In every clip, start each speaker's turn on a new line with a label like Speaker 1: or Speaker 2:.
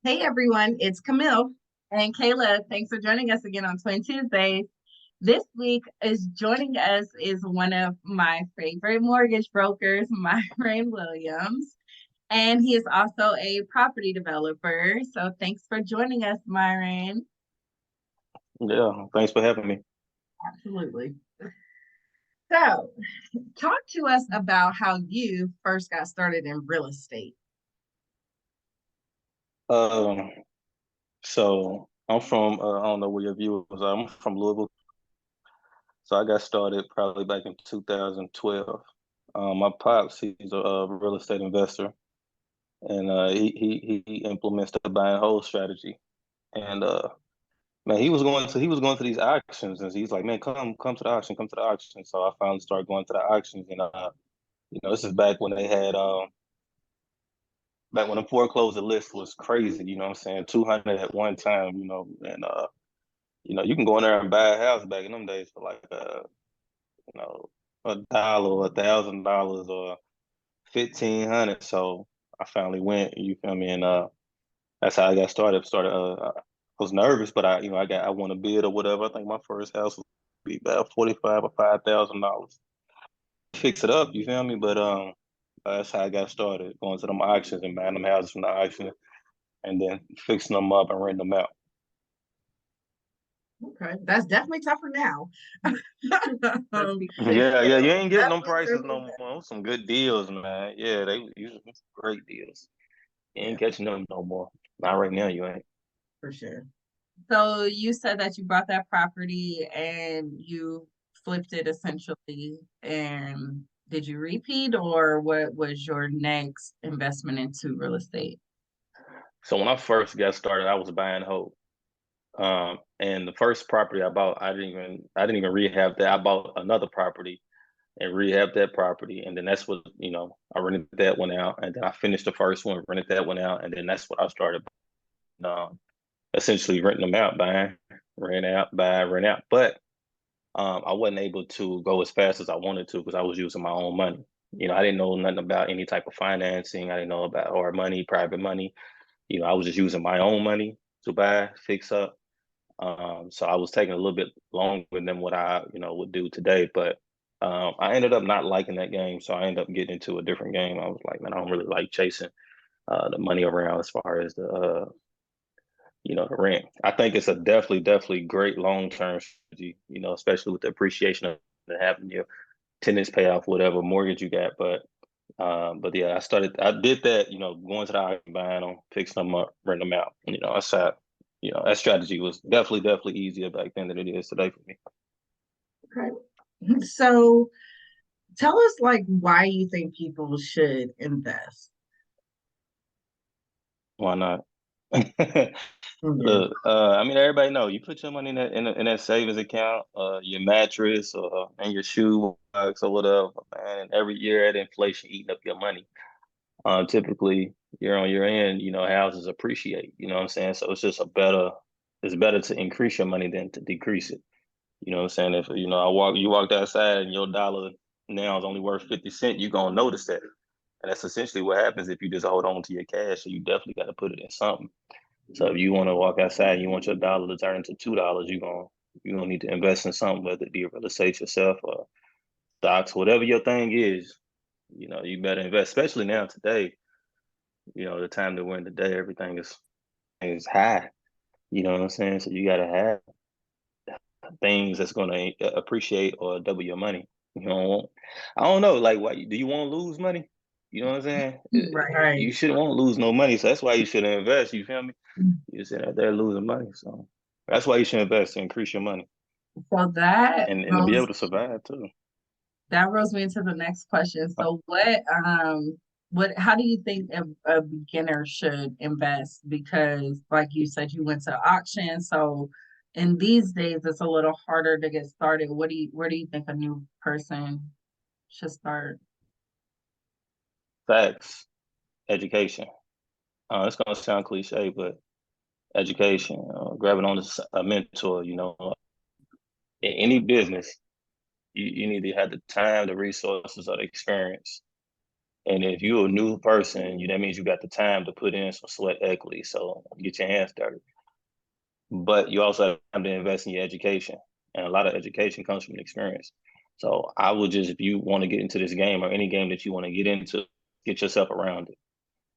Speaker 1: Hey everyone, it's Camille and Kayla. Thanks for joining us again on Twin Tuesdays. This week is joining us is one of my favorite mortgage brokers, Myron Williams, and he is also a property developer. So thanks for joining us, Myron.
Speaker 2: Yeah, thanks for having me.
Speaker 1: Absolutely. So, talk to us about how you first got started in real estate.
Speaker 2: Um, so I'm from I don't know where your viewers are. I'm from Louisville. So I got started probably back in 2012. My pops, he's a real estate investor, and he implements the buy and hold strategy. And man, he was going to these auctions, and he's like, man, come to the auction, come to the auction. So I finally started going to the auctions, and this is back when the foreclosure list was crazy, you know what I'm saying? 200 at one time, and you can go in there and buy a house back in them days for like you know, $1 or $1,000 or 1,500. So I finally went, you feel me? And that's how I got started. I was nervous, but I won a bid or whatever. I think my first house would be about 45 or $5,000. Fix it up, you feel me? But that's how I got started, going to them auctions and buying them houses from the auction and then fixing them up and renting them out.
Speaker 1: Okay, that's definitely tougher now.
Speaker 2: Yeah, yeah, you ain't getting them
Speaker 1: Definitely
Speaker 2: prices
Speaker 1: tougher
Speaker 2: no more. Some good deals, man. Yeah, they usually great deals. You
Speaker 1: yeah,
Speaker 2: ain't catching them no more. Not right now, you ain't.
Speaker 1: for sure. So you said that you bought that property and you flipped it essentially. And did you repeat or what was your next investment into real estate?
Speaker 2: So when I first got started, I was buying whole. And the first property I bought, I didn't even rehab that. I bought another property and rehabbed that property, and then that's what I rented that one out, and then I finished the first one, rented that one out, and then that's what I started um, essentially renting them out, buying, rent out, buy, rent out. But I wasn't able to go as fast as I wanted to because I was using my own money. I didn't know nothing about any type of financing. I didn't know about hard money, private money. I was just using my own money to buy, fix up. So I was taking a little bit longer than what I would do today. But I ended up not liking that game. So I ended up getting into a different game. I was like, man, I don't really like chasing the money around as far as the rent. I think it's a definitely great long-term strategy, especially with the appreciation of having your tenants pay off whatever mortgage you got. But yeah, I did that, going to the auction, buying them, fixing them up, renting them out. That strategy was definitely easier back then than it is today for me.
Speaker 1: Okay. So tell us like why you think people should invest.
Speaker 2: Why not?
Speaker 1: Yeah.
Speaker 2: Look, I mean, everybody know you put your money in that savings account, your mattress, or and your shoe box or whatever, man. And every year, that inflation eating up your money. Typically, year on year end, houses appreciate. You know what I'm saying? So it's better to increase your money than to decrease it. You know what I'm saying? If you walked outside and your dollar now is only worth 50 cents, you're gonna notice that. And that's essentially what happens if you just hold on to your cash. So you definitely got to put it in something. So if you want to walk outside and you want your dollar to turn into $2, you're gonna need to invest in something, whether it be real estate yourself or stocks, whatever your thing is. You better invest, especially now today. The time that we're in today, everything is high. You know what I'm saying? So you gotta have things that's gonna appreciate or double your money. I don't know, like, why do you want to lose money? You know what I'm saying?
Speaker 1: Right.
Speaker 2: You shouldn't want to lose no money, so that's why you should invest. You feel me? You're sitting out there losing money, so that's why you should invest to increase your money
Speaker 1: So
Speaker 2: and to be able to survive too.
Speaker 1: that rolls me into the next question. So how do you think a beginner should invest? Because like you said, you went to auction. So in these days it's a little harder to get started. Where do you think a new person should start?
Speaker 2: Facts, education. It's gonna sound cliche, but education, grabbing on a mentor. In any business, you need to have the time, the resources, or the experience And if you're a new person, that means you got the time to put in some sweat equity. So get your hands dirty. But you also have time to invest in your education. And a lot of education comes from experience. So I would just, if you want to get into this game or any game that you want to get into, get yourself around it.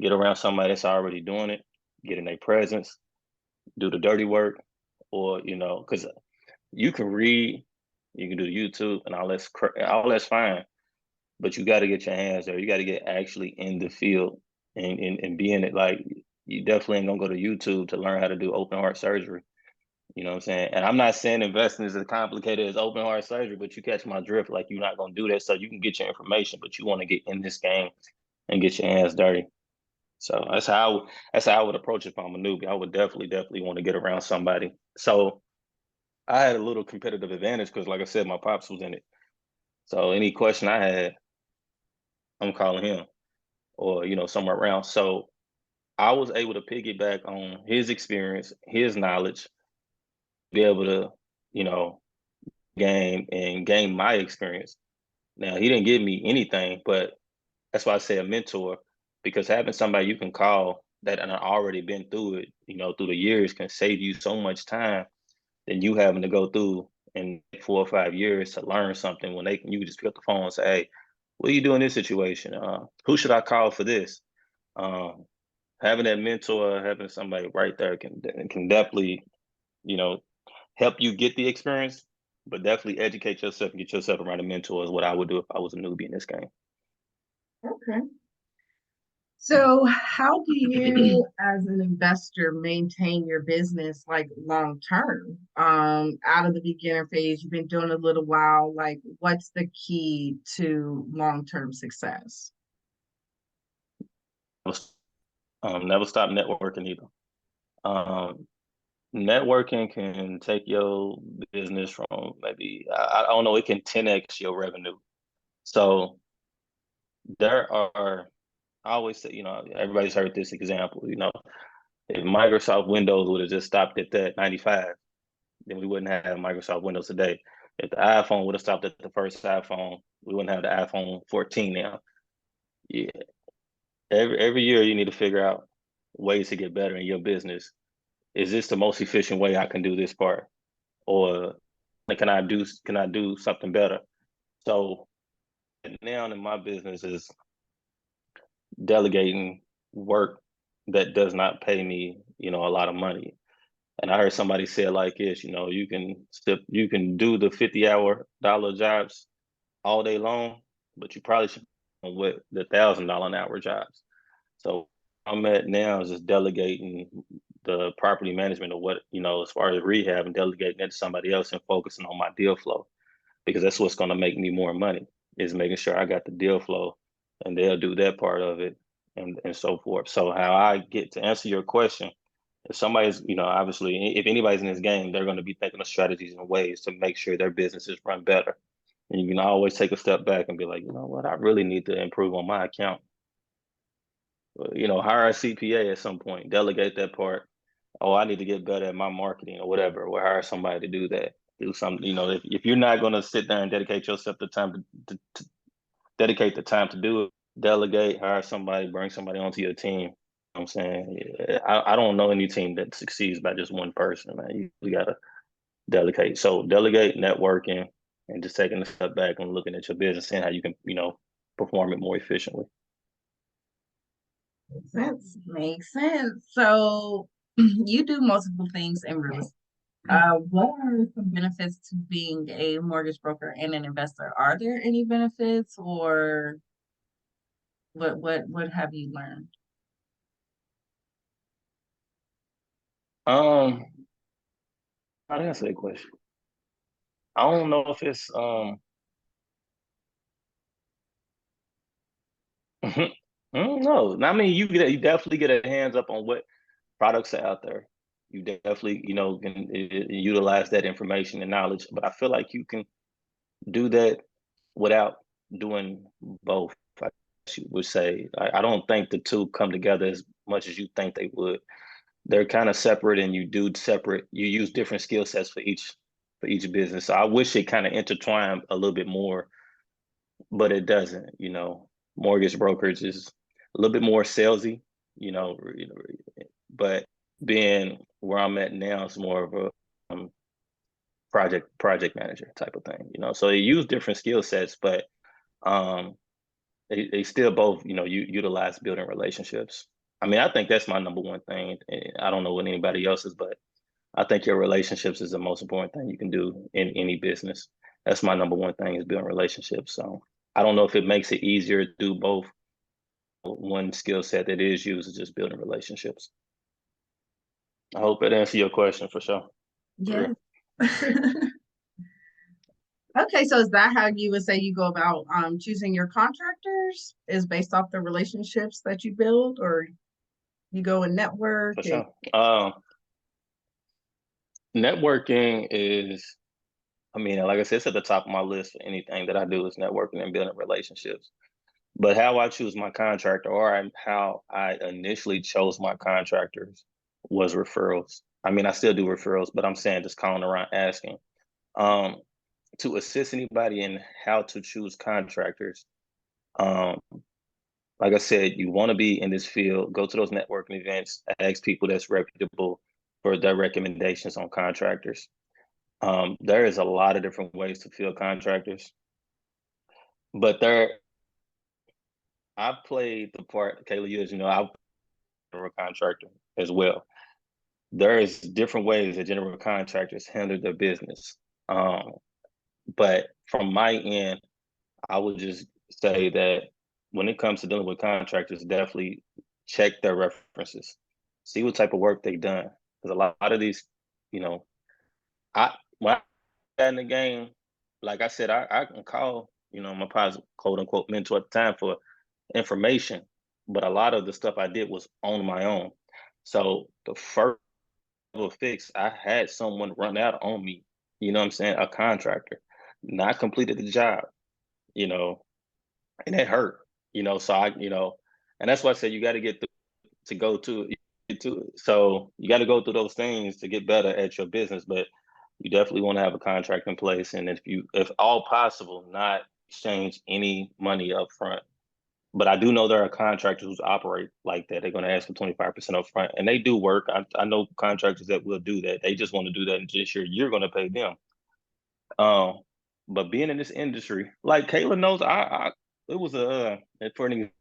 Speaker 2: Get around somebody that's already doing it, get in their presence, do the dirty work, or, because you can read, you can do YouTube and all that's fine. But you got to get your hands there. You got to get actually in the field and be in it. Like, you definitely ain't gonna go to YouTube to learn how to do open heart surgery. You know what I'm saying? And I'm not saying investing is as complicated as open heart surgery, but you catch my drift. Like, you're not gonna do that, so you can get your information, but you want to get in this game and get your hands dirty. So that's how I would approach it if I'm a newbie. I would definitely want to get around somebody. So I had a little competitive advantage because, like I said, my pops was in it. So any question I had, I'm calling him, or somewhere around. So I was able to piggyback on his experience, his knowledge, be able to, you know, gain my experience. Now, he didn't give me anything, but that's why I say a mentor, because having somebody you can call that and already been through it, through the years, can save you so much time than you having to go through in 4 or 5 years to learn something when you can just pick up the phone and say, hey, what do you do in this situation? Who should I call for this? Um, Having that mentor, having somebody right there can definitely, you know, help you get the experience, but definitely educate yourself and get yourself around a mentor is what I would do if I was a newbie in this game.
Speaker 1: Okay. So, how do you, as an investor, maintain your business like long term? Out of the beginner phase, you've been doing it a little while. Like, what's the key to long term success?
Speaker 2: Never stop networking either. Um, Networking can take your business from maybe, I don't know, it can 10x your revenue. So there are, I always say, everybody's heard this example, if Microsoft Windows would have just stopped at that 95, then we wouldn't have Microsoft Windows today. If the iPhone would have stopped at the first iPhone, we wouldn't have the iPhone 14 now. Yeah. Every year you need to figure out ways to get better in your business. Is this the most efficient way I can do this part? Or can I do something better? So now in my business is delegating work that does not pay me, a lot of money. And I heard somebody say it like this, you can do the 50-hour dollar jobs all day long, but you probably should with the $1,000 an hour jobs. So I'm at now is just delegating the property management of what, as far as rehab, and delegating it to somebody else and focusing on my deal flow, because that's what's going to make me more money, is making sure I got the deal flow and they'll do that part of it, and so forth. So how I get to answer your question, if somebody's, obviously, if anybody's in this game, they're going to be thinking of strategies and ways to make sure their businesses run better. And you can always take a step back and be like, you know what, I really need to improve on my account. Hire a CPA at some point, delegate that part. Oh, I need to get better at my marketing or whatever, or hire somebody to do that. Do something, if you're not going to sit there and dedicate yourself the time to dedicate the time to do it, delegate, hire somebody, bring somebody onto your team. You know what I'm saying? Yeah, I don't know any team that succeeds by just one person, man. You got to delegate. So delegate, networking, and just taking a step back and looking at your business and how you can, perform it more efficiently.
Speaker 1: Makes sense. Makes sense. So, you do multiple things in real estate. What are some benefits to being a mortgage broker and an investor? Are there any benefits, or what have you learned?
Speaker 2: Um, how do I answer that question? I don't know if it's I don't know. I mean, you definitely get a hands up on what products are out there. You definitely, can utilize that information and knowledge. But I feel like you can do that without doing both. I guess you would say. I don't think the two come together as much as you think they would. They're kind of separate, and you do separate. You use different skill sets for each business. So I wish it kind of intertwined a little bit more, but it doesn't. mortgage brokerage is a little bit more salesy, but being where I'm at now is more of a project manager type of thing, So they use different skill sets, but um, they still both, utilize building relationships. I mean, I think that's my number one thing. I don't know what anybody else's, but I think your relationships is the most important thing you can do in any business. That's my number one thing is building relationships. So I don't know if it makes it easier to do both. One skill set that is used is just building relationships. I hope that answers your question for sure.
Speaker 1: Yeah. Okay, so is that how you would say you go about choosing your contractors? Is based off the relationships that you build, or you go and network?
Speaker 2: For sure. Networking is, I mean, like I said, it's at the top of my list for anything that I do is networking and building relationships. But how I choose my contractor or how I initially chose my contractors was referrals. I mean, I still do referrals, but I'm saying just calling around asking. To assist anybody in how to choose contractors, like I said, you want to be in this field, go to those networking events, ask people that's reputable for their recommendations on contractors. There is a lot of different ways to field contractors, but I've played the part, Kayla, as you know, I've been a contractor as well. There is different ways that general contractors handle their business. But from my end, I would just say that when it comes to dealing with contractors, definitely check their references, see what type of work they've done. Because a lot of these, you know, when I got in the game, like I said, I can call, my positive quote unquote mentor at the time for information, but a lot of the stuff I did was on my own. So the first fix, I had someone run out on me, you know what I'm saying? A contractor, not completed the job, you know, and it hurt, so and that's why I said you got to get to go to it. So you got to go through those things to get better at your business, but you definitely want to have a contract in place. And if all possible, not exchange any money up front. But I do know there are contractors who operate like that. They're going to ask for 25% up front, and they do work. I know contractors that will do that. They just want to do that and just sure you're going to pay them. But being in this industry, like Kayla knows, it was for an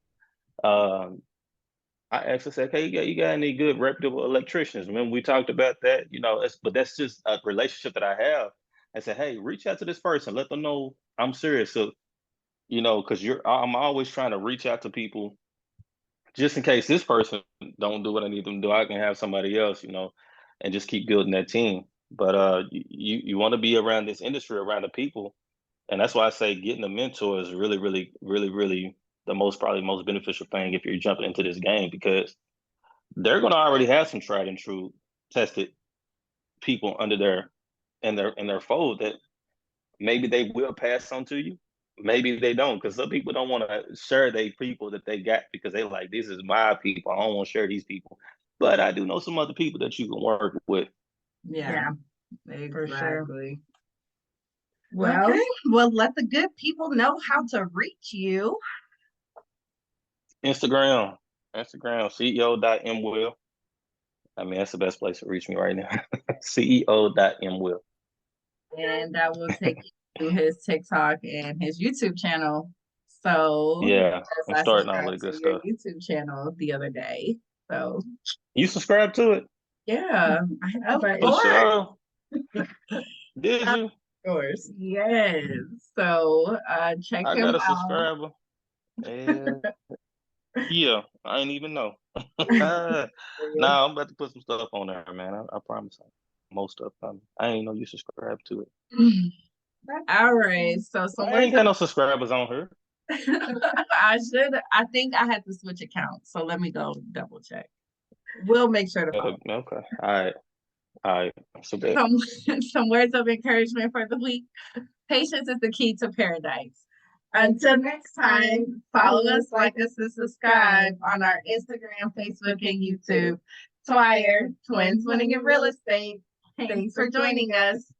Speaker 2: I asked her, said, "Hey, you got any good reputable electricians?" Remember we talked about that, but that's just a relationship that I have. I said, "Hey, reach out to this person, let them know I'm serious." So, because I'm always trying to reach out to people just in case this person don't do what I need them to do. I can have somebody else, and just keep building that team. But you want to be around this industry, around the people, and that's why I say getting a mentor is really, really, really, really the probably most beneficial thing if you're jumping into this game, because they're going to already have some tried and true tested people under their fold that maybe they will pass on to you, maybe they don't, because some people don't want to share their people that they got because they like, this is my people, I don't want to share these people. But I do know some other people that you can work with.
Speaker 1: Yeah, exactly. Well, okay. Well, let the good people know how to reach you.
Speaker 2: Instagram, CEO.MWill. I mean, that's the best place to reach me right now. CEO.MWill.
Speaker 1: And I will take you to his TikTok and his YouTube channel. So
Speaker 2: yeah, I'm starting all that good stuff.
Speaker 1: YouTube channel the other day. So
Speaker 2: you subscribe to it?
Speaker 1: Yeah,
Speaker 2: of course. Did you?
Speaker 1: Of course, yes. So check him out. I got a
Speaker 2: subscriber. Yeah, I ain't even know. Nah, I'm about to put some stuff on there, man. I promise. Most of them. I ain't know you subscribe to it.
Speaker 1: All right. So
Speaker 2: I ain't got no subscribers on her.
Speaker 1: I think I had to switch accounts. So let me go double check. We'll make sure to follow.
Speaker 2: Okay. All right. So
Speaker 1: some words of encouragement for the week. Patience is the key to paradise. Until next time, follow us, like us, and subscribe on our Instagram, Facebook, and YouTube. T.W.I.R.E, Twins Winning in Real Estate. Thanks for joining us.